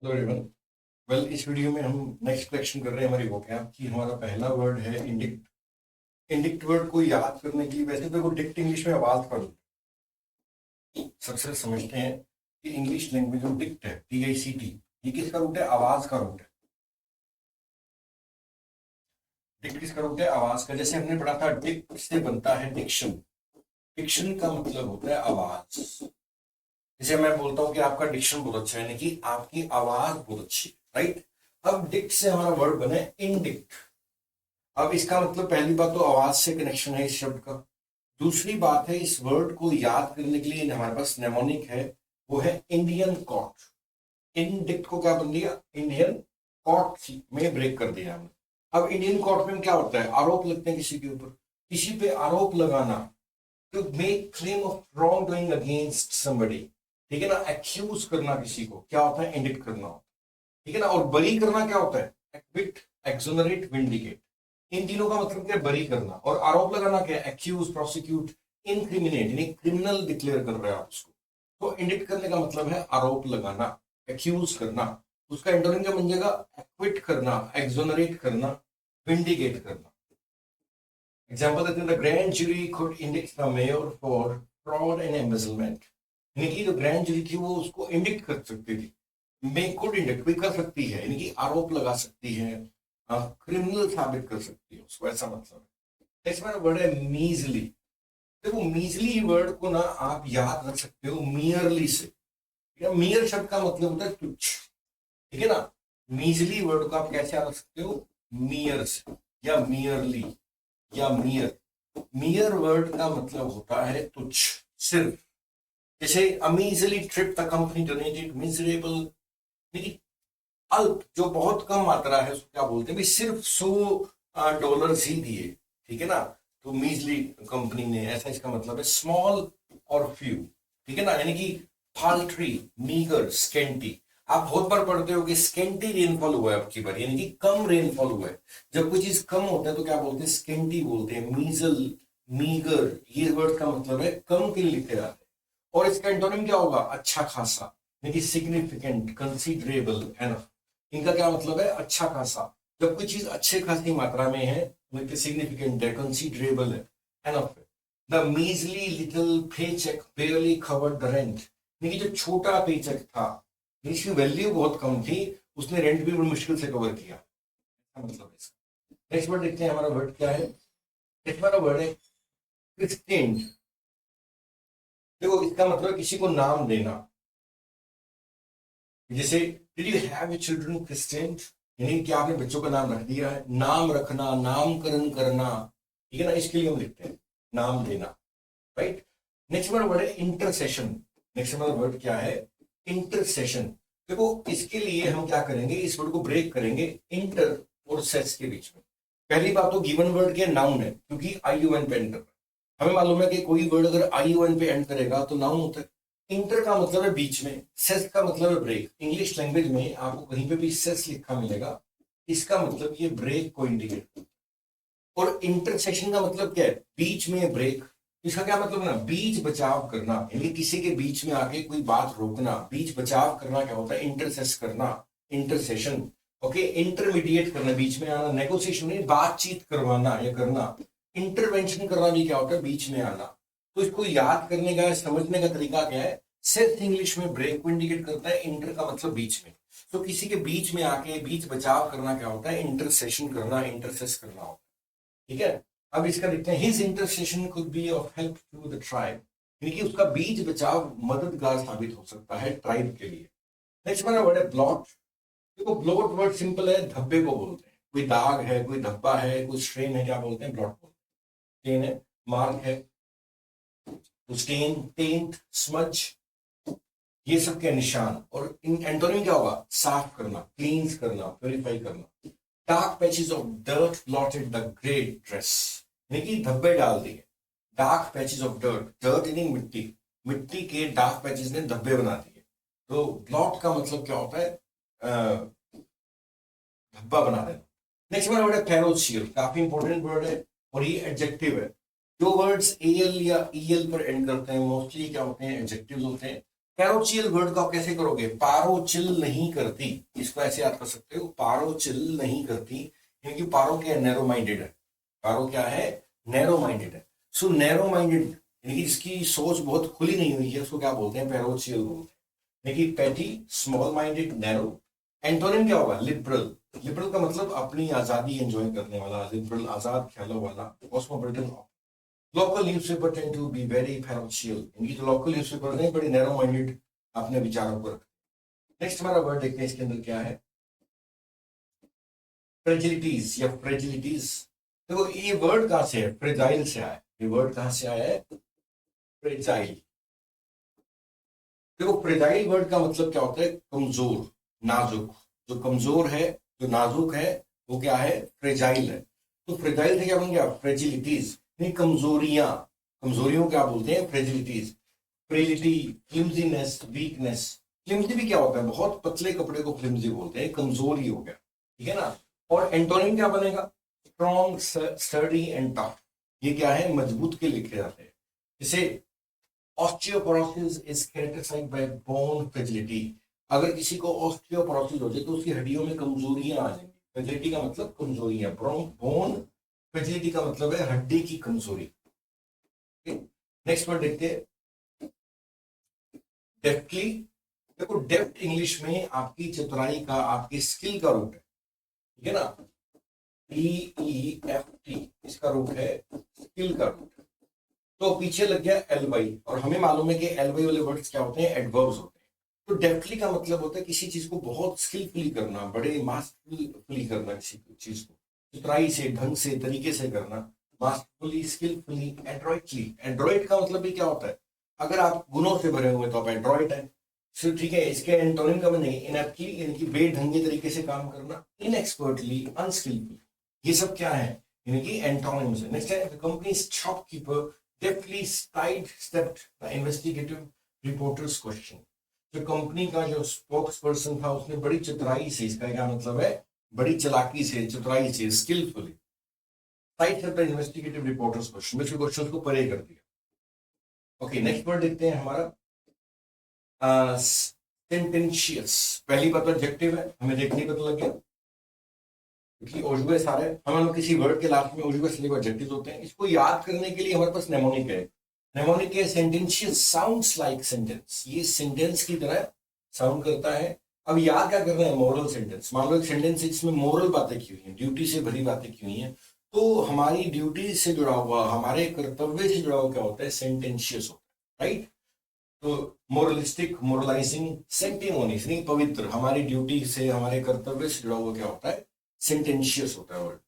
Hello everyone. Well, इस video में हम नेक्स्ट कलेक्शन कर रहे हैं हमारी वोकैब की। हमारा पहला वर्ड है इंडिक्ट। इंडिक्ट वर्ड को याद करने के लिए वैसे तो डिक्ट इंग्लिश में आवाज का रूप है। सबसे समझते हैं कि इंग्लिश लैंग्वेज में डिक्ट है, DICT, ये किसका रूट है? आवाज का रूट है। डिक्ट किसका रूट है? आवाज का। जैसे हमने पढ़ा था, डिक्ट से बनता है डिक्शन। डिक्शन का मतलब होता है आवाज। जैसे मैं बोलता हूँ कि आपका डिक्शन बहुत अच्छा है, यानी कि आपकी आवाज बहुत अच्छी है, राइट। अब डिक्ट से हमारा वर्ड बने इनडिक्ट। अब इसका मतलब पहली बात तो आवाज से कनेक्शन है इस शब्द का। दूसरी बात है, इस वर्ड को याद करने के लिए हमारे पास नेमोनिक है, वो है इंडियन कॉर्ट। इंडिक्ट को क्या बन दिया? इंडियन कॉर्ट में ब्रेक कर दिया हमने। अब इंडियन कॉर्ट में क्या होता है? आरोप लगते हैं किसी के ऊपर। किसी पे आरोप लगाना, to make claim of wrongdoing against somebody, ठीक है ना। एक्यूज करना किसी को क्या होता है? इंडिक्ट करना होता है, ठीक है ना। और बरी करना क्या होता है? Equity, exonerate, vindicate. इन तीनों का मतलब क्या है? बरी करना। और आरोप लगाना क्या है? एक्यूज, प्रोसिक्यूट, इनक्रिमिनेट, यानी क्रिमिनल डिक्लेयर कर रहे हैं आप उसको। तो इंडिक्ट करने का मतलब है आरोप लगाना, एक्यूज करना। उसका एंटोनिम क्या बन जाएगा? एक्विट करना, एक्सोनरेट करना, विंडिकेट करना। एग्जाम्पल देते हैं, the grand jury could indict the mayor for fraud and embezzlement. यानी कि जो ग्रैंड जूरी थी वो उसको इंडिक्ट कर सकती थी। मे कुड इंडिक्ट भी कर सकती है, यानी कि आरोप लगा सकती है, क्रिमिनल साबित कर सकती है उसको, ऐसा मतलब है। इसमें वर्ड है मीजली। देखो, मीजली वर्ड को ना आप याद रख सकते हो मियरली से। मियर शब्द का मतलब होता है तुच्छ, ठीक है ना। मीजली वर्ड को आप कैसे याद रख सकते हो? मियर से, या मियरली, या मियर। मियर वर्ड का मतलब होता है तुच्छ, सिर्फ। जैसे a measly trip the company donated miserable, अल्प जो बहुत कम मात्रा है उसको क्या बोलते हैं? भाई सिर्फ $100 ही दिए, ठीक है ना। तो मीजली कंपनी ने, ऐसा इसका मतलब है। स्मॉल और फ्यू, ठीक है ना, यानी कि फाल्ट्री, मीगर, स्केंटी। आप बहुत बार पढ़ते हो कि स्केंटी रेनफॉल हुआ है आपकी बार, यानी कि कम रेनफॉल हुआ है। जब कोई चीज कम होता है तो क्या बोलते हैं? स्केंटी बोलते हैं। मीजल, मीगर, ये वर्ड का मतलब है कम के लिए लिखे जाते हैं। और इसका एंटोनिम क्या होगा? अच्छा खासा, यानी कि सिग्निफिकेंट, कंसीडरेबल, है ना। इनका क्या मतलब है? अच्छा खासा। जब कोई चीज अच्छे खासी मात्रा में है, मतलब सिग्निफिकेंट है, कंसीडरेबल है ना। The measly little pay cheque barely covered the rent, यानी जो छोटा पे चेक था, इसकी वैल्यू बहुत कम थी, उसने रेंट भी बड़ी मुश्किल से कवर किया, मतलब इसका। नेक्स्ट वर्ड देखते हैं, हमारा वर्ड क्या है? नेक्स्ट हमारा वर्ड है क्रिस्टेंड। देखो, इसका मतलब किसी को नाम देना। जैसे, did you have your children christened, यानी कि आपने बच्चों का नाम रख दिया है। नाम रखना, नामकरण करना, ठीक है ना, इसके लिए हम लिखते हैं नाम देना, राइट। नेक्स्ट हमारा वर्ड है इंटरसेशन। नेक्स्ट हमारा वर्ड क्या है? इंटरसेशन। देखो, इसके लिए हम क्या करेंगे? इस वर्ड को ब्रेक करेंगे इंटर और सेस के बीच में। पहली बात तो गिवन वर्ड के नाउन है, क्योंकि IUN पे एंटर। हमें मालूम है कि कोई वर्ड अगर IUN पे एंड करेगा तो नाउन होता है। इंटर का मतलब है बीच में, सेस का मतलब है ब्रेक। इंग्लिश लैंग्वेज में आपको कहीं पे भी सेस लिखा मिलेगा, इसका मतलब ये ब्रेक को इंडिकेट। और इंटरसेक्शन का मतलब क्या है? बीच में ब्रेक। इसका क्या मतलब है ना? बीच बचाव करना, यानी किसी के बीच में आके कोई बात रोकना। बीच बचाव करना क्या होता है? इंटरसेस करना, इंटरसेशन। ओके, इंटरमीडिएट करना, बीच में आना। नेगोशिएशन में बातचीत करवाना या करना। इंटरवेंशन करना भी क्या होता है? बीच में आना। तो इसको याद करने का, समझने का तरीका क्या है? सिर्फ इंग्लिश में ब्रेक को इंडिकेट करता है, इंटर का मतलब बीच में। तो किसी के बीच में आके बीच बचाव करना क्या होता है? इंटरसेशन करना, इंटरसेस करना होता है, ठीक है। अब इसका देखते हैं, his intercession could be of help to the tribe, यानी कि उसका बीच बचाव मददगार साबित हो सकता है ट्राइब के लिए। नेक्स्ट हमारा वर्ड है ब्लॉट। देखो, ब्लॉट वर्ड सिंपल है, धब्बे को बोलते हैं। कोई दाग है, कोई धब्बा है, कोई स्ट्रेन है, क्या बोलते हैं? ब्लॉट बोलते हैं। स्टेन है, मार्क है, स्टेन, टेंट, स्मज, ये सब के निशान। और इन एंटोनिम क्या होगा? साफ करना, क्लींस करना, प्योरीफाई करना। Dark patches of dirt blotted the great dress, यानी कि धब्बे डाल दिए। Dark patches of dirt, dirt यानी मिट्टी, मिट्टी के डार्क पैचेस ने धब्बे बना दिए। तो ब्लॉट का मतलब क्या होता है? धब्बा बना देना। नेक्स्ट हमारा वर्ड है पैरोशियल। काफी इंपॉर्टेंट वर्ड है, और ये एडजेक्टिव है। जो वर्ड्स AL या EL पर एंड करते हैं मोस्टली क्या होते हैं? एडजेक्टिव्स होते हैं। पैरोचिल वर्ड को आप कैसे करोगे? पारोचिल नहीं करती, इसको ऐसे याद कर सकते हो, पारोचिल नहीं करती, क्योंकि पारो क्या है? नैरो माइंडेड है। पारो क्या है? नैरो माइंडेड है। सो नैरो माइंडेड यानी कि जिसकी सोच बहुत खुली नहीं हुई है, उसको क्या बोलते हैं? पैरोचियल बोलते हैं। यानी कि petty, small minded, narrow. Antonym क्या होगा? लिबरल। लिबरल का मतलब अपनी आजादी एंजॉय करने वाला, लिबरल आजाद ख्यालों वाला, cosmopolitan. Local newspaper tend to be very parochial, इनकी जो लोकल न्यूज़पेपर नहीं, बड़ी नैरो माइंडेड अपने विचारों को रखते। नेक्स्ट हमारा वर्ड देखते हैं इसके अंदर क्या है। फ्रेजिलिटीज या फ्रेजिलिटीज। देखो ये वर्ड कहां से है? फ्रेजाइल से आया है। ये वर्ड कहां से आया है? फ्रेजाइल। देखो फ्रेजाइल वर्ड का मतलब क्या होता है? कमजोर, नाजुक। जो कमजोर है, जो नाजुक है, वो क्या है? फ्रेजाइल है। तो फ्रेजाइल से क्या बन गया? फ्रेजिलिटीज, नहीं कमजोरियां। कमजोरियों क्या बोलते हैं? Fragilities. Fragility, flimsiness, weakness. Flimsy भी क्या होता है? बहुत पतले कपड़े को फ्लिमजी बोलते हैं, कमजोरी हो गया, ठीक है ना। और एंटोनिम क्या बनेगा? Strong, sturdy and tough. ये क्या है? मजबूत के लिखे जाते हैं। जैसे osteoporosis is characterised by bone fragility. अगर किसी को ऑस्टियोपोरोसिस हो जाए तो उसकी हड्डियों में कमजोरियां आ जाएंगी। फ्रेजिलिटी का मतलब कमजोरियां, बोन फ्रेजिलिटी का मतलब है हड्डी की कमजोरी। नेक्स्ट वर्ड देखते हैं, डेफ्टली। देखो डेफ्ट इंग्लिश में आपकी चतुराई का, आपकी स्किल का रूप है, ठीक है ना। DEFT इसका रूप है, स्किल का रूप है। तो पीछे लग गया एल वाई, और हमें मालूम है कि एल वाई वाले वर्ड्स क्या होते हैं? एडवर्ब्स होते हैं। तो डेफ्टली का मतलब होता है किसी चीज को बहुत स्किलफुली करना, बड़े मास्टरफुली करना, किसी चीज को चतुराई से, ढंग से, तरीके से करना। Masterfully, skilfully, एड्रॉइटली। एड्रॉइट का मतलब भी क्या होता है? अगर आप गुणों से भरे हुए तो आप एड्रॉइट है। सिर्फ ठीक है, इसके एंटोनिम का नहीं, इनएप्टली यानी कि बेढंगे तरीके से काम करना, इनएक्सपर्टली, अनस्किलफुल, ये सब क्या है? यानी कि एंटोनिम्स है। नेक्स्ट है, the company shopkeeper deftly sidestepped the investigative reporter's question। जो कंपनी का जो स्पोक्स पर्सन था उसने बड़ी चतुराई से, इसका क्या मतलब है? बड़ी चालाकी से, चतुराई से, skilfully side the investigative reporters question, उसके क्वेश्चन को परे कर दिया। ओके नेक्स्ट वर्ड देखते हैं हमारा सेंटेंशियस। पहली बात ऑब्जेक्टिव है, हमें देखने को तो लग गया क्योंकि ओजुए सारे हम किसी वर्ड के लास्ट में ओजुए सभी ऑब्जेक्टिव्स होते हैं। इसको याद करने के लिए हमारे पास नेमोनिक है। नेमोनिक है सेंटेंशियस, साउंड्स लाइक सेंटेंस, ये सेंटेंस की तरह साउंड करता है। अब याद क्या करना है? Moral sentence. मान लो एक सेंटेंस है जिसमें मॉरल बातें की हुई हैं, ड्यूटी से भरी बातें की हुई हैं, तो हमारी ड्यूटी से जुड़ा हुआ, हमारे कर्तव्य से जुड़ा हुआ क्या होता है? सेंटेंशियस होता है, राइट। तो मोरलिस्टिक, मोरलाइजिंग, सेंटिमोनियस नहीं पवित्र, हमारी ड्यूटी से, हमारे कर्तव्य से जुड़ा हुआ क्या होता है? सेंटेंशियस होता है वर्ड।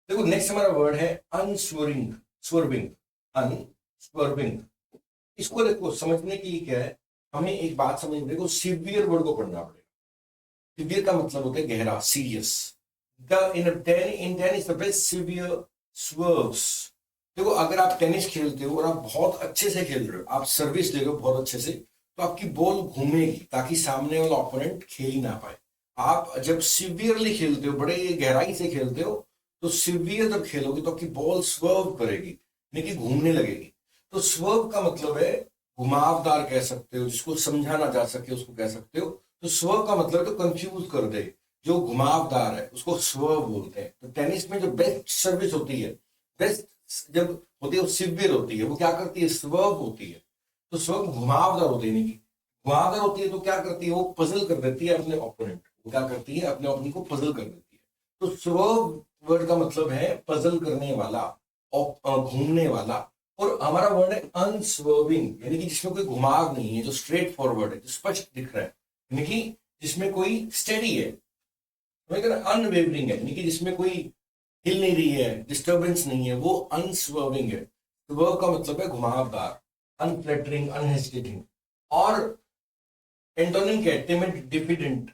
देखो नेक्स्ट हमारा वर्ड है अनस्वर्विंग। स्वर्विंग, अनस्वर्विंग। इसको देखो समझने के लिए क्या है, हमें एक बात समझ, देखो सिवियर वर्ड को पढ़ना पड़ेगा। सिवियर का मतलब होता है गहरा, serious. In tennis the best severe swerves. देखो अगर आप टेनिस खेलते हो और आप बहुत अच्छे से खेल रहे हो, आप सर्विस दे रहे हो बहुत अच्छे से, तो आपकी बॉल घूमेगी ताकि सामने वाला ओपोनेंट खेल ही ना पाए। आप जब सिवियरली खेलते हो, बड़े गहराई से खेलते हो, तो सिवियर जब खेलोगे तो आपकी बॉल स्वर्व करेगी, यानी घूमने लगेगी। तो स्वर्व का मतलब है घुमावदार कह सकते हो, जिसको समझा ना जा सके उसको कह सकते हो। तो स्वर्व का मतलब तो कंफ्यूज कर दे, जो घुमावदार है उसको स्वर्व बोलते हैं। तो टेनिस में जो बेस्ट सर्विस होती है, बेस्ट जब होती है वो सिवियर होती है, वो क्या करती है? स्वर्व होती है। तो स्वर्व घुमावदार होती है, नहीं घुमावदार होती है तो क्या करती है? वो पजल कर देती है अपने ओपोनेंट को, क्या करती है? अपने ओपोनेंट को पजल कर देती है। तो स्वर्व वर्ड का मतलब है पजल करने वाला, घूमने वाला। और हमारा वर्ड है अनस्वर्विंग, यानी कि जिसमें कोई घुमाव नहीं है, जो स्ट्रेट फॉरवर्ड है, जो स्पष्ट दिख रहा है, यानी कि जिसमें कोई स्टेडी है, अनवेवरिंग है, यानी कि जिसमें कोई हिल नहीं रही है, डिस्टर्बेंस नहीं है, वो अनस्वर्विंग है। स्वर्व का मतलब है घुमावदार, अनफ्लैटरिंग, अनहेजिटेटिंग। और एंटोनिम क्या है? Timid, diffident.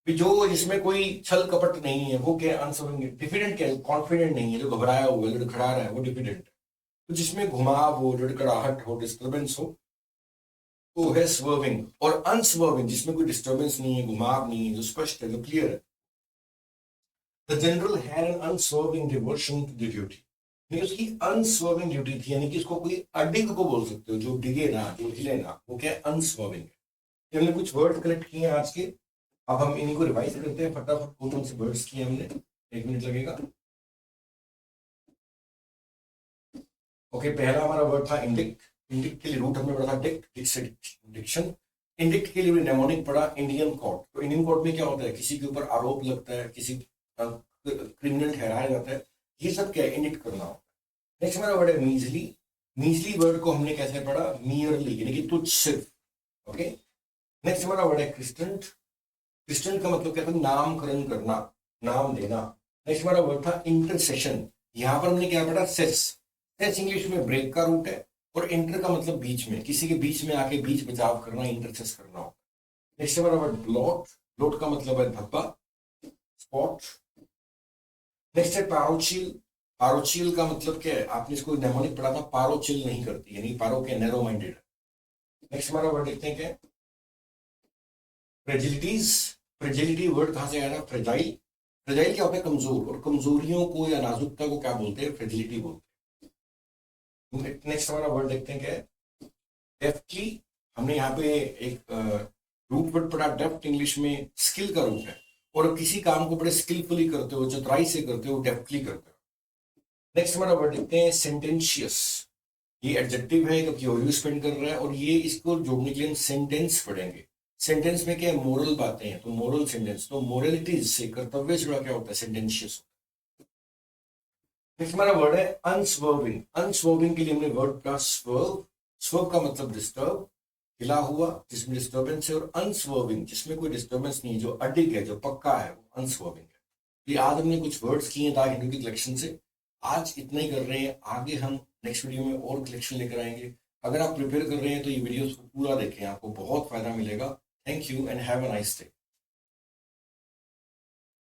जो जिसमें कोई छल कपट नहीं है वो क्या? अनस्वर्विंग। डिफिडेंट क्या है? कॉन्फिडेंट नहीं है, जो घबराया हुआ है, लड़खड़ा रहा है, वो डिफिडेंट। तो जिसमें घुमाव हो, लड़खड़ाहट हो, डिस्टर्बेंस हो, तो है स्वर्विंग। और अनस्वर्विंग जिसमें कोई डिस्टर्बेंस नहीं है, घुमाव नहीं है, जो स्पष्ट है, जो क्लियर है। The general had an unswerving devotion to the duty। लेकिन उसकी अनस्वर्विंग ड्यूटी थी, यानी कि इसको कोई अडिग को बोल सकते हो, जो डिगे ना, जो हिले ना, वो क्या है, अनस्वर्विंग है। हमने कुछ वर्ड कलेक्ट किए हैं आज के, अब हम इन्हीं को रिवाइज करते हैं फटाफट। कौन कौन से वर्ड्स किए हमने, 1 मिनट लगेगा। ओके, पहला हमारा वर्ड था इंडिक्ट। इंडिक्ट के लिए रूट हमने पढ़ा था डिक्ट, डिक्शन। इंडिक्ट के लिए नेमोनिक पढ़ा इंडियन कोर्ट। तो इंडियन कोर्ट में क्या होता है, किसी के ऊपर आरोप लगता है, किसी क्रिमिनल ठहराया जाता है, ये सब क्या है, इंडिक्ट करना होता है। नेक्स्ट हमारा वर्ड है मीजली। मीजली वर्ड को हमने कैसे पढ़ा, मियरली, यानी कि तुझ सिर्फ। ओके, नेक्स्ट हमारा वर्ड है क्रिस्टेंट। क्रिस्टेंट का मतलब क्या था, नामकरण करना, नाम देना। नेक्स्ट हमारा वर्ड था इंटरसेशन। यहां पर हमने क्या पढ़ा, सेस। सेस इंग्लिश में ब्रेक का रूट है, और इंटर का मतलब बीच में, किसी के बीच में आके बीच बचाव करना, इंटरसेस करना होता है। नेक्स्ट हमारा वर्ड ब्लॉट। ब्लॉट का मतलब है धब्बा, स्पॉट। नेक्स्ट है पैरोचिल। पैरोचिल का मतलब क्या है, आपने इसको नेमोनिक पढ़ा था, पारोचिल नहीं करती, यानी पारो के नैरो माइंडेड। नेक्स्ट हमारा वर्ड देखते हैं क्या, फ्रेजिलिटीज। फ्रेजिलिटी वर्ड कहां से आया था, फ्रेजाइल। फ्रेजाइल क्या होता है, कमजोर, और कमजोरियों को या नाजुकता को क्या बोलते हैं, फ्रेजिलिटी बोलते हैं। नेक्स्ट हमारा वर्ड देखते हैं क्या है, डेफ्टली। हमने यहाँ पे एक रूट वर्ड पढ़ा, डेफ्ट इंग्लिश में स्किल का रूट है, और किसी काम को बड़े स्किलफुली करते हो, चतुराई से करते हो, डेफ्टली करते हो। नेक्स्ट हमारा वर्ड देखते हैं सेंटेंशियस। ये एडजेक्टिव है क्योंकि ओयू स्पेंड कर रहा है, और ये इसको जोड़ने के लिए हम सेंटेंस पढ़ेंगे। सेंटेंस में क्या है, मोरल बातें हैं, तो मोरल सेंटेंस। तो मोरलिटीज से, कर्तव्य से जुड़ा क्या होता है, सेंटेंशियस। नेक्स्ट हमारा वर्ड है अनस्वर्विंग। अनस्वर्विंग के लिए हमने वर्ड पढ़ा स्वर्व। स्वर्व का मतलब डिस्टर्ब, हिला हुआ, जिसमें डिस्टर्बेंस है, और अनस्वर्विंग जिसमें कोई डिस्टर्बेंस नहीं है, जो अडिग है, जो पक्का है, वो अनस्वर्विंग है। ये आज हमने कुछ वर्ड्स किए द हिंदू की कलेक्शन से। आज इतना ही कर रहे हैं, आगे हम नेक्स्ट वीडियो में और कलेक्शन लेकर आएंगे। अगर आप प्रिपेयर कर रहे हैं तो ये वीडियोस को पूरा देखें, आपको बहुत फायदा मिलेगा। Thank you and have a nice day.